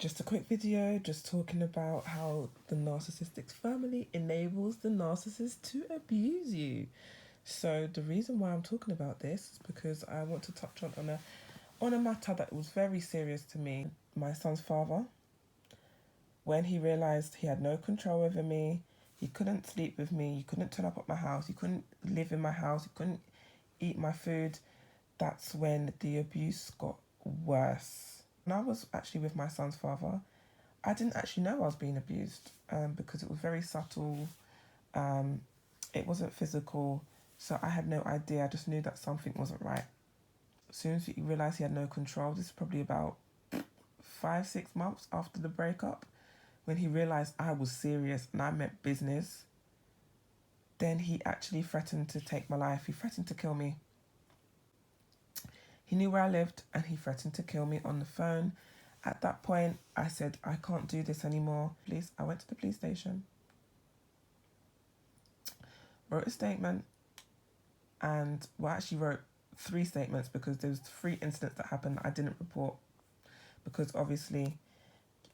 Just a quick video just talking about how the narcissistic family enables the narcissist to abuse you. So the reason why I'm talking about this is because I want to touch on a matter that was very serious to me. My son's father, when he realized he had no control over me, he couldn't sleep with me, he couldn't turn up at my house, he couldn't live in my house, he couldn't eat my food, that's when the abuse got worse. When I was actually with my son's father, I didn't actually know I was being abused because it was very subtle. It wasn't physical, so I had no idea. I just knew that something wasn't right. As soon as he realised he had no control, this is probably about 5-6 months after the breakup, when he realised I was serious and I meant business, then he actually threatened to take my life. He threatened to kill me. He knew where I lived and he threatened to kill me on the phone. At that point, I said, I can't do this anymore. I went to the police station, wrote a statement, and I actually wrote 3 statements because there was 3 incidents that happened that I didn't report because obviously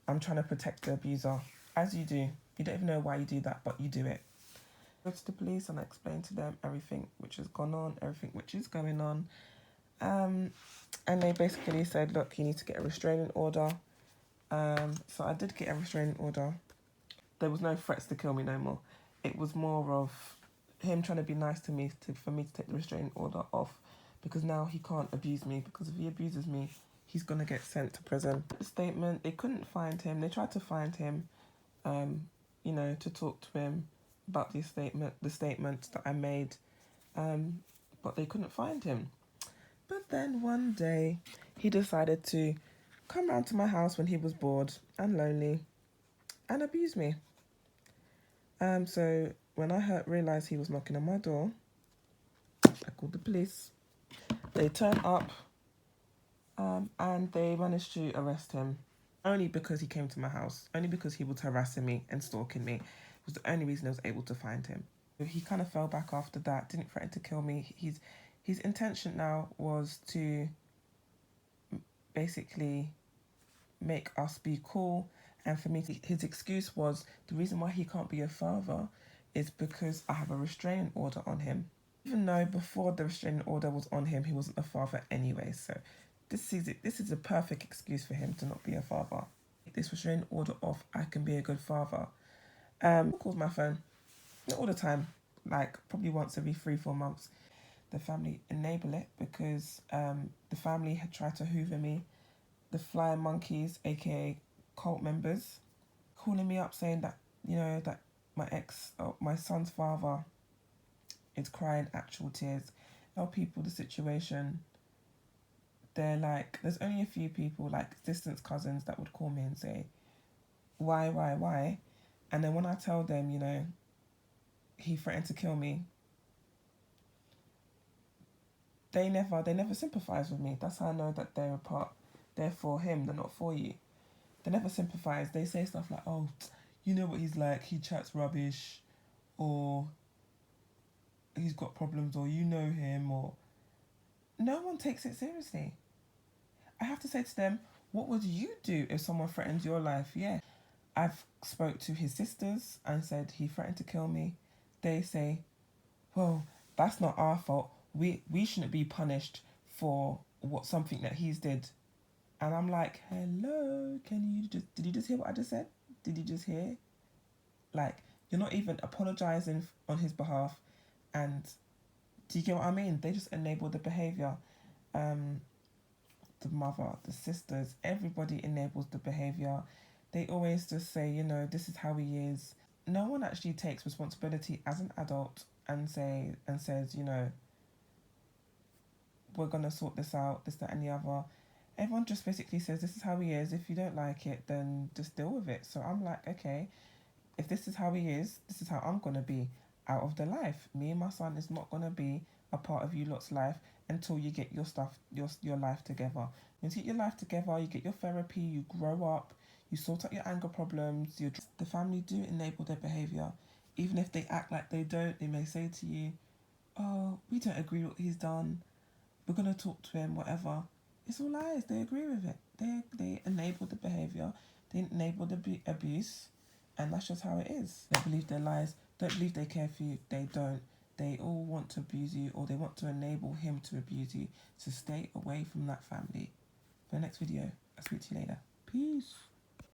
I'm trying to protect the abuser, as you do. You don't even know why you do that, but you do it. I go to the police and I explain to them everything which has gone on, everything which is going on. And they basically said, look, you need to get a restraining order. So I did get a restraining order. There was no threats to kill me no more. It was more of him trying to be nice to me for me to take the restraining order off, because now he can't abuse me, because if he abuses me, he's going to get sent to prison. The statement, they couldn't find him. They tried to find him, to talk to him about the statements that I made, but they couldn't find him. But then one day, he decided to come round to my house when he was bored and lonely and abuse me. So when I realised he was knocking on my door, I called the police. They turned up and they managed to arrest him. Only because he came to my house, only because he was harassing me and stalking me. It was the only reason I was able to find him. He kind of fell back after that, didn't threaten to kill me. His intention now was to basically make us be cool, and for me, his excuse was the reason why he can't be a father is because I have a restraining order on him. Even though before the restraining order was on him, he wasn't a father anyway. So this is a perfect excuse for him to not be a father. Take this restraining order off, I can be a good father. He calls my phone, not all the time, like probably once every 3-4 months. The family enable it because the family had tried to hoover me. The flying monkeys, aka cult members, calling me up saying that, that my son's father is crying actual tears. Tell people the situation. They're like, there's only a few people, like distant cousins, that would call me and say, why? And then when I tell them, he threatened to kill me, they never sympathise with me. That's how I know that they're for him, they're not for you. They never sympathise. They say stuff like, oh, you know what he's like, he chats rubbish, or he's got problems, or you know him, or... No one takes it seriously. I have to say to them, what would you do if someone threatened your life? Yeah. I've spoke to his sisters and said he threatened to kill me. They say, well, that's not our fault. We shouldn't be punished for something that he's did. And I'm like, hello, did you just hear what I just said? Did you just hear? Like, you're not even apologising on his behalf. And do you get what I mean? They just enable the behaviour. The mother, the sisters, everybody enables the behaviour. They always just say, this is how he is. No one actually takes responsibility as an adult and says, we're going to sort this out, this, that and the other. Everyone just basically says, this is how he is. If you don't like it, then just deal with it. So I'm like, okay, if this is how he is, this is how I'm going to be out of the life. Me and my son is not going to be a part of you lot's life until you get your stuff, your life together. Once you get your life together, you get your therapy, you grow up, you sort out your anger problems. The family do enable their behaviour. Even if they act like they don't, they may say to you, oh, we don't agree with what he's done. We're going to talk to him, whatever. It's all lies. They agree with it. They enable the behaviour They enable the abuse, and that's just how it is. Don't believe their lies. Don't believe they care for you. They don't. They all want to abuse you, or they want to enable him to abuse you. So stay away from that family. For the next video, I'll speak to you later. Peace.